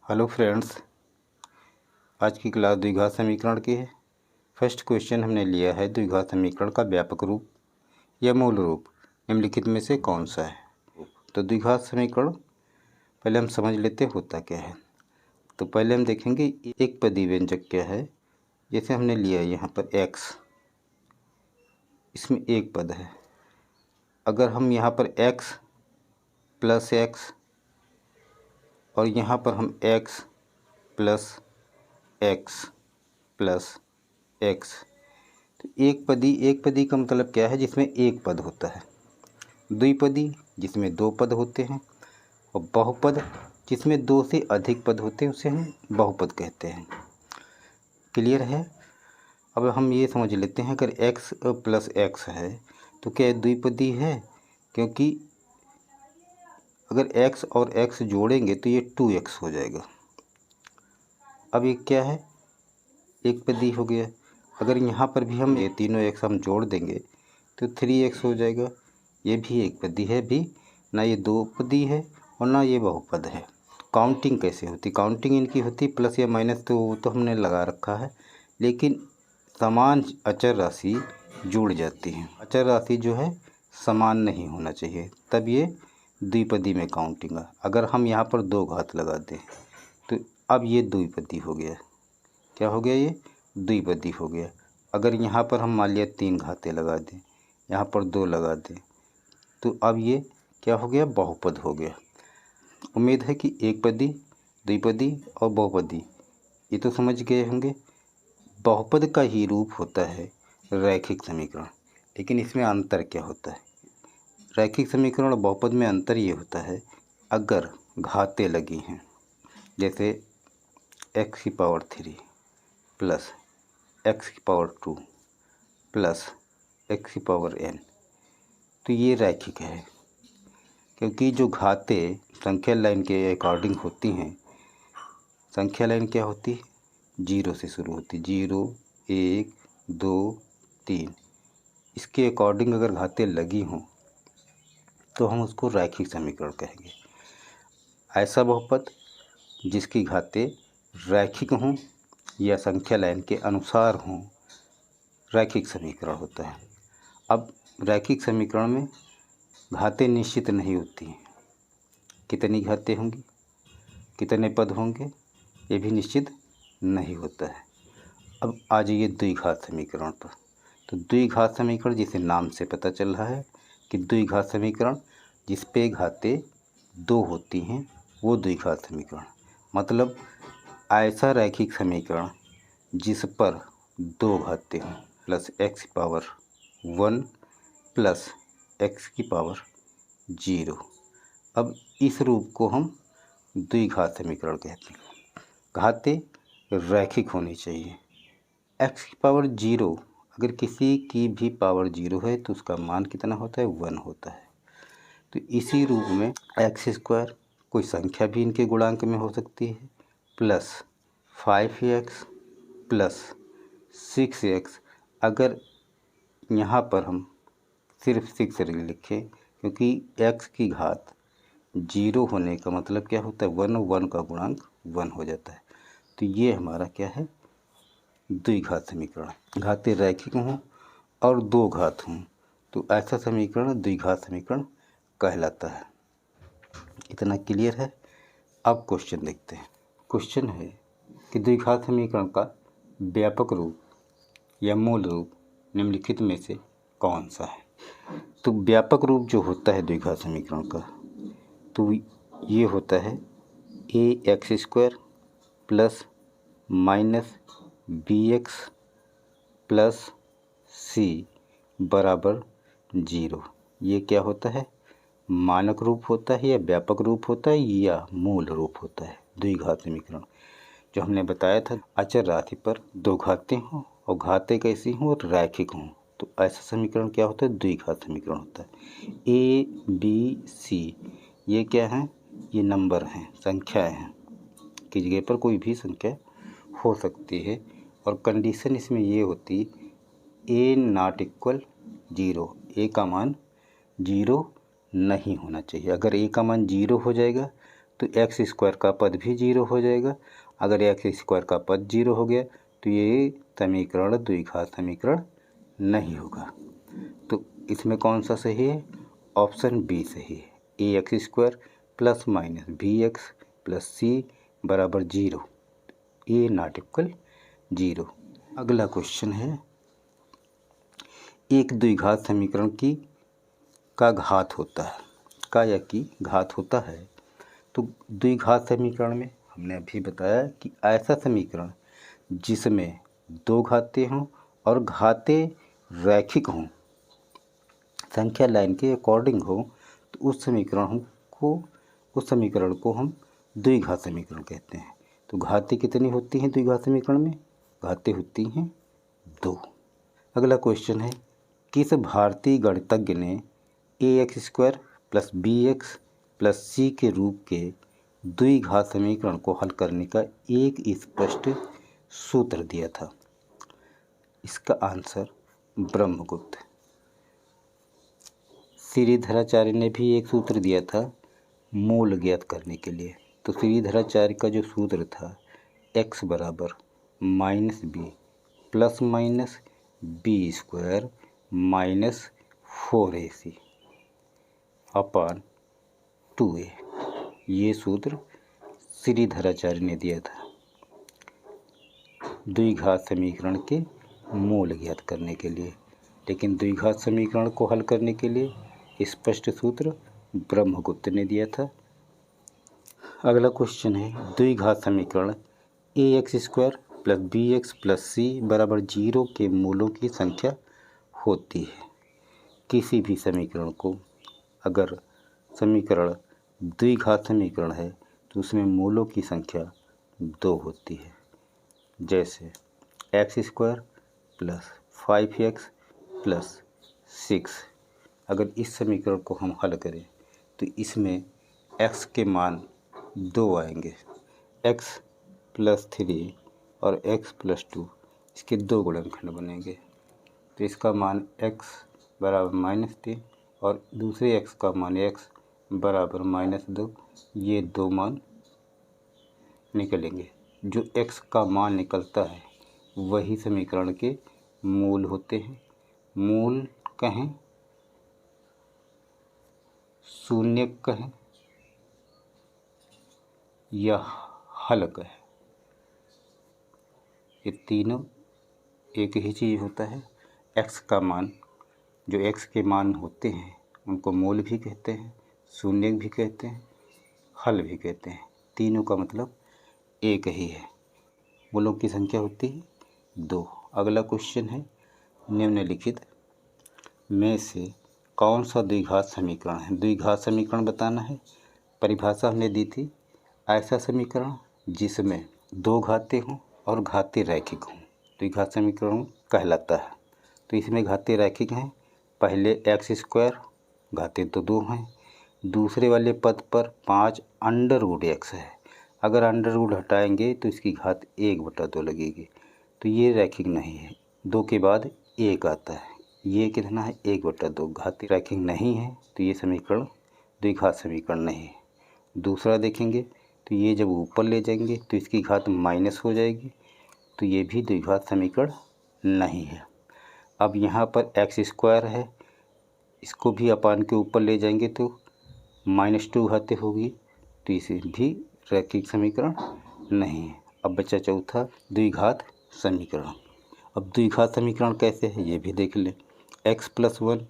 Hello friends, आज की class द्विघात समीकरण की है। फर्स्ट क्वेश्चन हमने लिया है द्विघात समीकरण का व्यापक रूप या मूल रूप निम्नलिखित में से कौन सा है। तो द्विघात समीकरण पहले हम समझ लेते होता क्या है। तो पहले हम देखेंगे एक पदी व्यंजक क्या है। जैसे हमने लिया यहाँ पर x, इसमें एक पद है। अगर हम यहाँ पर x प्लस x और यहाँ पर हम x plus x plus x, तो एक पदी का मतलब क्या है, जिसमें एक पद होता है। द्विपदी जिसमें दो पद होते हैं, और बहुपद जिसमें दो से अधिक पद होते हैं उसे हम बहुपद कहते हैं। क्लियर है। अब हम ये समझ लेते हैं, अगर x प्लस x है तो क्या ये द्विपदी है, क्योंकि अगर x और x जोड़ेंगे तो ये 2x हो जाएगा। अब ये क्या है, एक पदी हो गया। अगर यहाँ पर भी हम ये तीनों x हम जोड़ देंगे तो 3x हो जाएगा। ये भी एक पदी है, भी ना ये दो पदी है और ना ये बहुपद है। काउंटिंग कैसे होती, काउंटिंग इनकी होती प्लस या माइनस, तो वो तो हमने लगा रखा है, लेकिन समान अचर राशि जुड़ जाती है। अचर राशि जो है समान नहीं होना चाहिए, तब ये द्विपदी में काउंटिंग है। अगर हम यहाँ पर दो घात लगा दें तो अब ये द्विपदी हो गया। क्या हो गया, ये द्विपदी हो गया। अगर यहाँ पर हम मान लिया तीन घातें लगा दें, यहाँ पर दो लगा दें, तो अब ये क्या हो गया, बहुपद हो गया। उम्मीद है कि एक पदी, द्विपदी और बहुपदी ये तो समझ गए होंगे। बहुपद का ही रूप होता है रैखिक समीकरण, लेकिन इसमें अंतर क्या होता है। रैखिक समीकरण और बहुपद में अंतर ये होता है, अगर घातें लगी हैं, जैसे x की पावर 3 प्लस x की पावर 2 प्लस x की पावर n, तो ये रैखिक है। क्योंकि जो घातें संख्या लाइन के अकॉर्डिंग होती हैं, संख्या लाइन क्या होती है, 0 से शुरू होती, 0 1 2 3, इसके अकॉर्डिंग अगर घातें लगी हों तो हम उसको रैखिक समीकरण कहेंगे। ऐसा बहुपद जिसकी घातें रैखिक हों या संख्या लाइन के अनुसार हों, रैखिक समीकरण होता है। अब रैखिक समीकरण में घातें निश्चित नहीं होती हैं, कितनी घातें होंगी, कितने पद होंगे, ये भी निश्चित नहीं होता है। अब आ जाइए द्विघात समीकरण पर। तो द्विघात समीकरण जिसे नाम से पता चल रहा है कि द्विघात समीकरण जिस पे घातें दो होती हैं वो द्विघात समीकरण, मतलब ऐसा रैखिक समीकरण जिस पर दो घातें हों, प्लस x की पावर 1 प्लस x की पावर 0। अब इस रूप को हम द्विघात समीकरण कहते हैं। घातें रैखिक होनी चाहिए। x की पावर 0, अगर किसी की भी पावर 0 है तो उसका मान कितना होता है, 1 होता है। तो इसी रूप में x² कोई संख्या भी इनके गुणांक में हो सकती है, प्लस 5x प्लस 6x। अगर यहाँ पर हम सिर्फ 6 लिखें, क्योंकि x की घात 0 होने का मतलब क्या होता है, 1 का गुणांक 1 हो जाता है। तो ये हमारा क्या है, द्विघात समीकरण। घातें रैखिक हों और दो घात हों तो ऐसा समीकरण द्विघात समीकरण कहलाता है। इतना क्लियर है। अब क्वेश्चन देखते हैं। क्वेश्चन है कि द्विघात समीकरण का व्यापक रूप या मूल रूप निम्नलिखित में से कौन सा है। तो व्यापक रूप जो होता है द्विघात समीकरण का, तो ये होता है ax² plus minus bx plus c बराबर 0। ये क्या होता है, मानक रूप होता है या व्यापक रूप होता है या मूल रूप होता है द्विघात समीकरण। जो हमने बताया था, अचर राशि पर दो घातें हों और घातें कैसी हों, रैखिक हों, तो ऐसा समीकरण क्या होता है, द्विघात समीकरण होता है। a b c ये क्या है, ये नंबर हैं, संख्याएं हैं, की जगह पर कोई भी संख्या हो सकती है। और कंडीशन इसमें ये होती, a नॉट इक्वल 0, a का मान 0 नहीं होना चाहिए। अगर a का मान 0 हो जाएगा तो एक्स स्क्वायर का पद भी जीरो हो जाएगा। अगर एक्स स्क्वायर का पद जीरो हो गया तो ये समीकरण द्विघात समीकरण नहीं होगा। तो इसमें कौन सा सही है? ऑप्शन बी सही है, a x square plus minus b x plus c बराबर zero, a not equal zero. अगला क्वेश्चन है, एक द्विघात समीकरण का घात होता है, का या की घात होता है। तो द्विघात समीकरण में हमने अभी बताया कि ऐसा समीकरण जिसमें दो घातें हों और घातें रैखिक हों, संख्या लाइन के अकॉर्डिंग हो, तो उस समीकरण को हम द्विघात समीकरण कहते हैं। तो घातें कितनी होती हैं द्विघात समीकरण में? घातें होती हैं दो। अगला क्वेश्चन है, किस भारतीय गणितज्ञ ने a x square plus b x plus c के रूप के द्विघात समीकरण को हल करने का एक स्पष्ट सूत्र दिया था? इसका आंसर ब्रह्मगुप्त। श्रीधराचार्य ने भी एक सूत्र दिया था मूल ज्ञात करने के लिए। तो श्रीधराचार्य का जो सूत्र था, x बराबर minus B plus minus B square minus 4ac upon 2a, ये सूत्र श्रीधराचार्य ने दिया था द्विघात समीकरण के मूल ज्ञात करने के लिए। लेकिन द्विघात समीकरण को हल करने के लिए स्पष्ट सूत्र ब्रह्मगुप्त ने दिया था। अगला क्वेश्चन है, द्विघात समीकरण a x square plus b x plus c बराबर जीरो के मूलों की संख्या होती है। किसी भी समीकरण को, अगर समीकरण द्विघात समीकरण है तो उसमें मूलों की संख्या दो होती है। जैसे x square plus 5x plus 6, अगर इस समीकरण को हम हल करें तो इसमें x के मान दो आएंगे, x प्लस 3 और x प्लस 2, इसके दो गुणनखंड बनेंगे। तो इसका मान x बराबर -3 और दूसरे x का मान x बराबर -2, ये दो मान निकलेंगे। जो x का मान निकलता है वही समीकरण के मूल होते हैं। मूल कहें, शून्य कहें या हल कहें, ये तीनों एक ही चीज़ होता है। x का मान, जो x के मान होते हैं उनको मूल भी कहते हैं, शून्य भी कहते हैं, हल भी कहते हैं। तीनों का मतलब एक ही है। मूलों की संख्या होती है दो। अगला क्वेश्चन है, निम्नलिखित में से कौन सा द्विघात समीकरण है? द्विघात समीकरण बताना है। परिभाषा हमने दी थी, ऐसा समीकरण जिसमें दो घातें हों और घातें रैखिक हों द्विघात समीकरण कहलाता है। तो इसमें घातें रैखिक हैं। पहले एक्स स्क्वायर, घातें तो दो हैं, दूसरे वाले पद पर 5 अंडर रूट x है। अगर अंडर रूट हटाएंगे तो इसकी घात 1/2 लगेगी, तो ये रैखिक नहीं है। दो के बाद एक आता है, ये कितना है 1/2, घाती रैखिक नहीं है, तो ये समीकरण द्विघात समीकरण नहीं है। दूसरा देखेंगे तो ये जब ऊपर ले जाएंगे तो इसकी घात माइनस हो जाएगी, तो ये भी द्विघात समीकरण नहीं है। अब यहाँ पर एक्स स्क्वायर है, इसको भी अपान के ऊपर ले जाएंगे तो -2 घातें होगी, तो इसे भी रैखिक समीकरण नहीं है। अब बचा चौथा द्विघात समीकरण। अब द्विघात समीकरण कैसे है ये भी देख लें। x + 1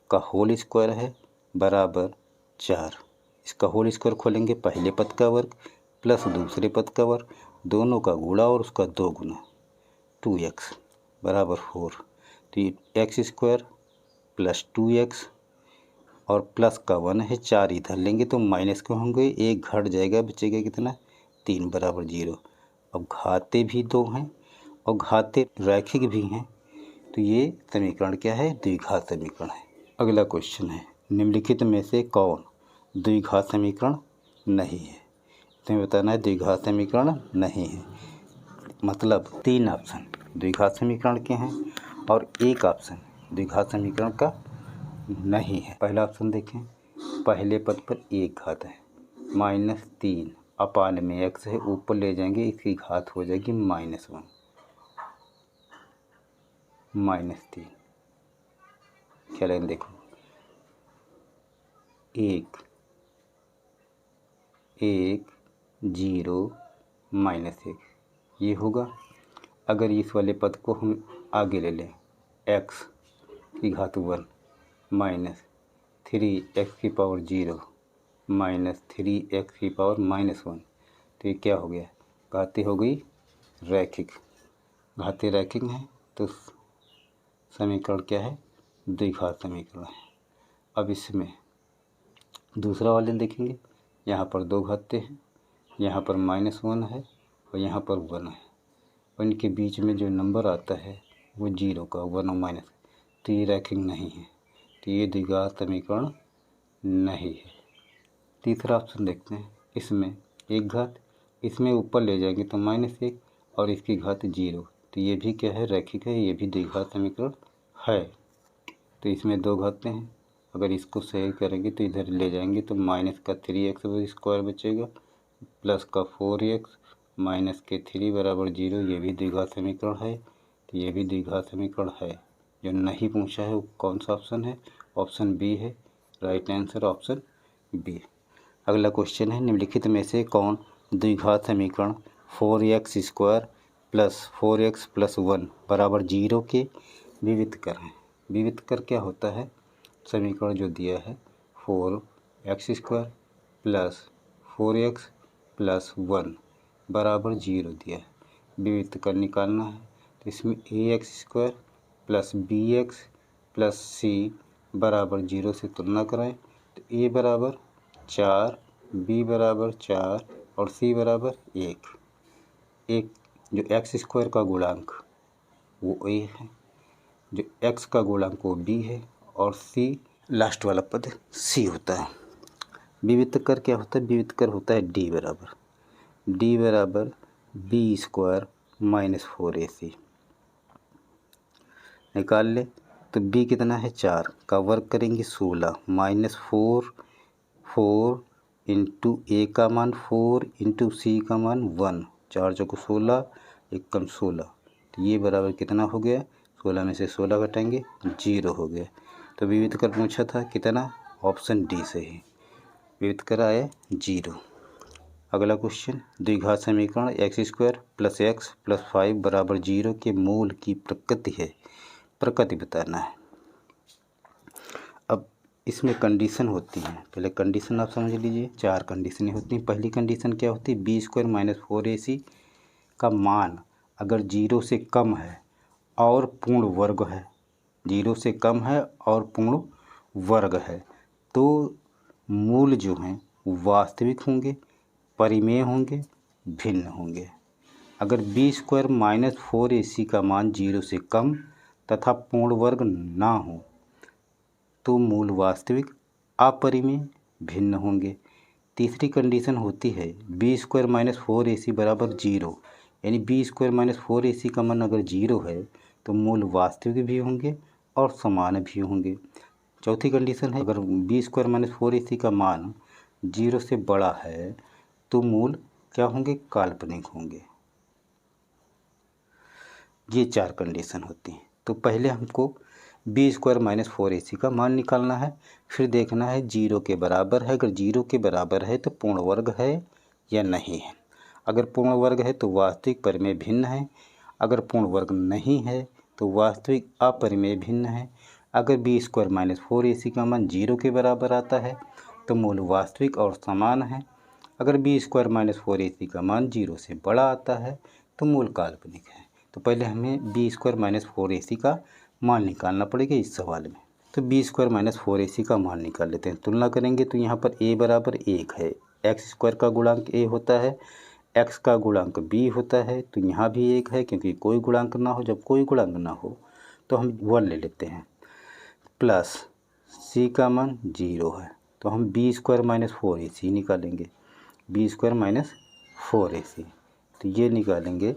का होल स्क्वायर है बराबर 4, इसका होल स्क्वायर खोलेंगे, पहले पद का वर्ग प्लस दूसरे पद का वर्ग, दोनों का गुणा और उसका 2 गुना, 2x बराबर 4। तो ये एक्स स्क्वायर प्लस 2x और प्लस का 1 है, 4 इधर लेंगे तो माइनस के होंगे, एक घट जाएगा, बचेगा कितना 3 बराबर 0। अब घाते भी दो हैं और घाते रैखिक भी हैं, तो ये समीकरण क्या है? द्विघात समीकरण है। अगला क्वेश्चन है, निम्नलिखित में से कौन द्विघात समीकरण नहीं है? तुम्हें बताना है द्विघात समीकरण नहीं है, मतलब 3 ऑप्शन द्विघात समीकरण के हैं और एक ऑप्शन द्विघात समीकरण का नहीं है। पहला ऑप्शन देखें, पहले पद पर एक घात है, -3 अपान में x है, ऊपर ले जाएंगे इसकी घात हो जाएगी -1 -3। क्या लेंगे देखो, 1 1 0 -1 ये होगा। अगर इस वाले पद को हम आगे ले लें, x की घात 1 -3x की पावर 0 -3x की पावर -1, तो ये क्या हो गया, घातें हो गई रैखिक। घातें रैखिक हैं तो समीकरण क्या है, द्विघात समीकरण है। अब इसमें दूसरा वाले देखेंगे, यहाँ पर दो घातें हैं, यहाँ पर -1 है और यहाँ पर 1 है, और इनके बीच में जो नंबर आता है वो 0 का 1 और माइनस, तो ये रैखिक नहीं है, तो ये द्विघात समीकरण नहीं है। तीसरा ऑप्शन देखते हैं, इसमें एक घात, इसमें ऊपर ले जाएंगे तो -1 और इसकी घात 0, तो ये भी क्या है, रैखिक है, ये भी द्विघात समीकरण है। तो इसमें दो घातें हैं, अगर इसको सही करेंगे तो इधर ले जाएंगे तो -3x² बचेगा, प्लस का 4x -3 बराबर 0, ये भी द्विघात समीकरण है, तो ये भी द्विघात समीकरण है। जो नहीं पूछा है वो कौन सा ऑप्शन है, ऑप्शन बी है, राइट आंसर ऑप्शन बी। अगला क्वेश्चन है, निम्नलिखित में से कौन द्विघात समीकरण 4x² प्लस 4x प्लस 1 बराबर 0 के विविध कर हैं। विविध कर क्या होता है, समीकरण जो दिया है 4x² प्लस 4x प्लस 1 बराबर 0 दिया है, विविध कर निकालना है। तो इसमें ax² plus bx plus c बराबर 0 से तुलना कराएं, तो a बराबर 4, b बराबर 4 और c बराबर 1। एक जो x² का गुणांक वो a है, जो x का गुणांक वो b है, और c लास्ट वाला पद c होता है। विविध कर क्या होता है, विविध कर होता है d बराबर b² माइनस 4ac। निकाल ले, तो b कितना है, 4 का वर्ग करेंगे 16 -4 इंटू a का मान 4 इंटू c का मान 1, 4 चौको 16 1 कम 16, तो ये बराबर कितना हो गया, 16 में से 16 घटाएंगे 0 हो गया। तो विविध कर पूछा था कितना, ऑप्शन डी से ही विविध कर आया 0। अगला क्वेश्चन, द्विघात समीकरण x² प्लस x प्लस 5 बराबर 0 के मूल की प्रकृति है, प्रकृति बताना है। अब इसमें कंडीशन होती हैं, पहले कंडीशन आप समझ लीजिए, 4 कंडीशनें होती हैं। पहली कंडीशन क्या होती है, b² माइनस 4ac का मान अगर 0 से कम है और पूर्ण वर्ग है, 0 से कम है और पूर्ण वर्ग है, तो मूल जो हैं वास्तविक होंगे, परिमेय होंगे, भिन्न होंगे। अगर b² माइनस 4ac का मान 0 से कम तथा पूर्ण वर्ग ना हो तो मूल वास्तविक, अपरिमेय, भिन्न होंगे। तीसरी कंडीशन होती है b² माइनस 4ac बराबर 0, यानी b² माइनस 4ac का मान अगर 0 है तो मूल वास्तविक भी होंगे और समान भी होंगे। चौथी कंडीशन है, अगर b² माइनस 4ac का मान 0 से बड़ा है तो मूल क्या होंगे, काल्पनिक होंगे। ये 4 कंडीशन होती हैं। तो पहले हमको b² माइनस 4ac का मान निकालना है, फिर देखना है 0 के बराबर है, अगर 0 के बराबर है तो पूर्ण वर्ग है या नहीं है। अगर पूर्ण वर्ग है तो वास्तविक, परिमेय, भिन्न है। अगर पूर्ण वर्ग नहीं है तो वास्तविक, अपरिमेय, भिन्न है। अगर b² माइनस 4ac का मान 0 के बराबर आता है तो मूल वास्तविक और समान है। अगर b² माइनस 4ac का मान 0 से बड़ा आता है तो मूल काल्पनिक है। तो पहले हमें b² माइनस 4ac का मान निकालना पड़ेगा इस सवाल में। तो b² माइनस 4ac का मान निकाल लेते हैं, तुलना करेंगे तो यहाँ पर a बराबर 1 है, x² का गुणांक a होता है, x का गुणांक b होता है, तो यहाँ भी 1 है, क्योंकि कोई गुणांक ना हो, जब कोई गुणांक ना हो तो हम 1 ले लेते हैं, प्लस c का मान 0 है, तो हम b² माइनस 4ac निकालेंगे, b² माइनस 4ac, तो ये निकालेंगे,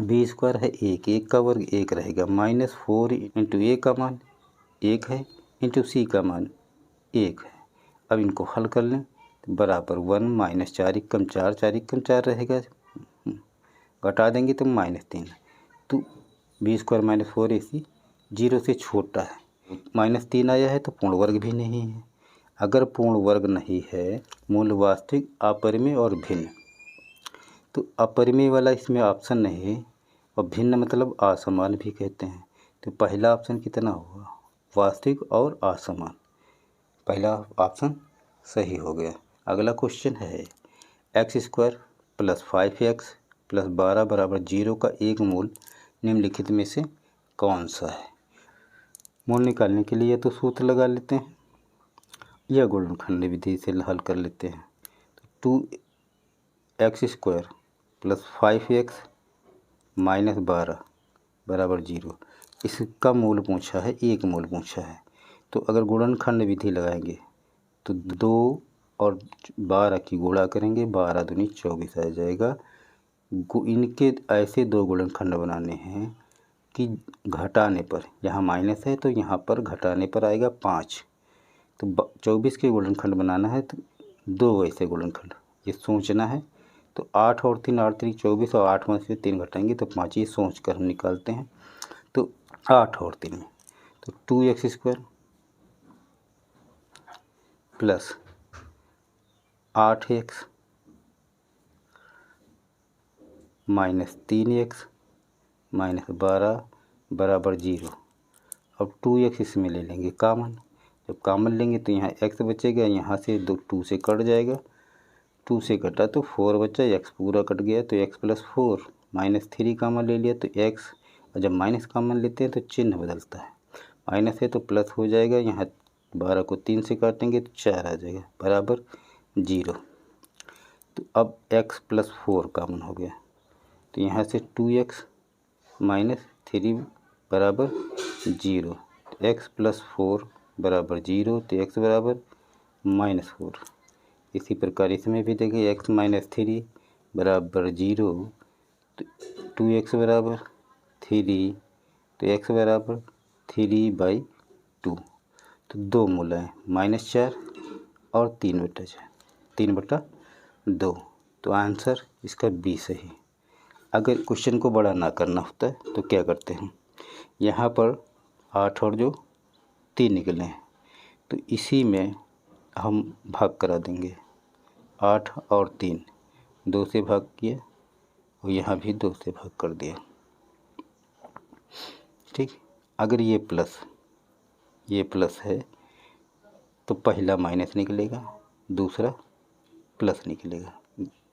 b² है 1, 1 का वर्ग 1 रहेगा, माइनस 4 इंटू a का मान 1 है, इंटू c का मान 1 है। अब इनको हल कर लें बराबर 1 माइनस 4 एकम 4, 4 एकम 4 रहेगा, घटा देंगे तो -3। तो b² - 4ac 0 से छोटा है, -3 आया है तो पूर्ण वर्ग भी नहीं है। अगर पूर्ण वर्ग नहीं है, मूल वास्तविक, अपरिमेय और भिन्न, तो अपरिमेय वाला इसमें ऑप्शन नहीं है और भिन्न मतलब असमान भी कहते हैं। तो पहला ऑप्शन कितना हुआ, वास्तविक और असमान, पहला ऑप्शन सही हो गया। अगला क्वेश्चन है x² + 5x + 12 बराबर 0 का एक मूल निम्नलिखित में से कौन सा है। मूल निकालने के लिए तो सूत्र लगा लेते हैं या गुणनखंड विधि से हल कर लेते हैं। तो 2x² + 5x - 12 बराबर 0, इसका मूल पूछा है, एक मूल पूछा है। तो अगर गुणनखंड विधि लगाएंगे तो 2 और 12 की गुणा करेंगे, 12 दूनी 24 आ जाएगा। इनके ऐसे दो गुणनखंड बनाने हैं कि घटाने पर, यहाँ माइनस है तो यहाँ पर घटाने पर आएगा 5। तो 24 के गुणनखंड बनाना है तो 2 ऐसे गुणनखंड ये सोचना है। तो 8 और 3 8 3 24 और 8 में से 3 घटाएंगे तो 5, ये सोच कर हम निकालते हैं। तो 8 और 3 में तो 2x² + 8x - 3x - 12 बराबर 0। अब 2x इसमें ले लेंगे कॉमन, जब कॉमन लेंगे तो यहाँ x बचेगा, यहाँ से 2 से कट जाएगा, 2 से कटा तो 4 बचा, x पूरा कट गया तो x + 4 -3 कॉमन ले लिया तो x, और जब माइनस कॉमन लेते हैं तो चिन्ह बदलता है, माइनस है तो प्लस हो जाएगा, यहाँ 12 को 3 से काटेंगे तो 4 आ जाएगा बराबर 0। तो अब x + 4 कॉमन हो गया तो यहाँ से 2x - 3 बराबर 0, x + 4 बराबर 0, तो x बराबर -4। इसी प्रकार इसमें भी देखिए x - 3 बराबर 0, तो 2x बराबर 3, तो x बराबर 3/2। तो दो मूल हैं -4 और 3/2। तो आंसर इसका बी सही। अगर क्वेश्चन को बड़ा ना करना होता है तो क्या करते हैं, यहाँ पर 8 और 3 निकले हैं तो इसी में हम भाग करा देंगे। 8 और 3 2 से भाग किया और यहाँ भी 2 से भाग कर दिया, ठीक। अगर ये प्लस है तो पहला माइनस निकलेगा, दूसरा प्लस निकलेगा,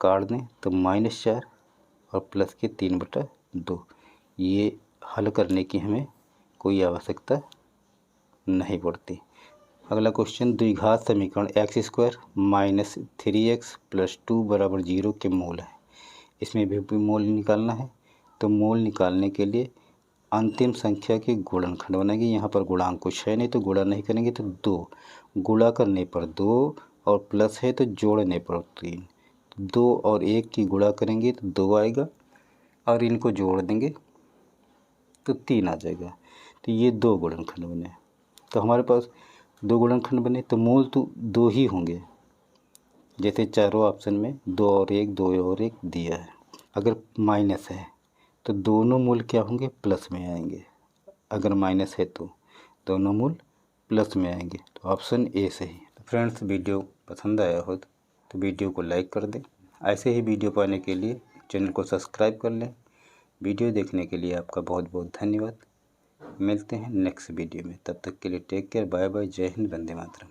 काट दें तो -4 और प्लस के 3/2। ये हल करने की हमें कोई आवश्यकता नहीं पड़ती। अगला क्वेश्चन, द्विघात समीकरण x² - 3x + 2 बराबर 0 के मूल है। इसमें भी मूल निकालना है। तो मूल निकालने के लिए अंतिम संख्या के गुणनखंड बनाएंगे। यहाँ पर गुणांक कुछ है नहीं तो गुणा नहीं करेंगे तो 2, गुणा करने पर 2 और प्लस है तो जोड़ने पर 3, 2 और 1 की गुणा करेंगे तो 2 आएगा और इनको जोड़ देंगे तो 3 आ जाएगा। तो ये 2 गुणनखंड बने। तो हमारे पास 2 गुणनखंड बने तो मूल तो 2 ही होंगे, जैसे चारों ऑप्शन में 2 और 1 2 और 1 दिया है। अगर माइनस है तो दोनों मूल क्या होंगे, प्लस में आएंगे। अगर माइनस है तो दोनों मूल प्लस में आएंगे, तो ऑप्शन ए सही। फ्रेंड्स, वीडियो पसंद आया हो तो वीडियो को लाइक कर दें। ऐसे ही वीडियो पाने के लिए चैनल को सब्सक्राइब कर लें। वीडियो देखने के लिए आपका बहुत बहुत धन्यवाद। मिलते हैं नेक्स्ट वीडियो में, तब तक के लिए टेक केयर, बाय बाय, जय हिंद, वंदे मातरम।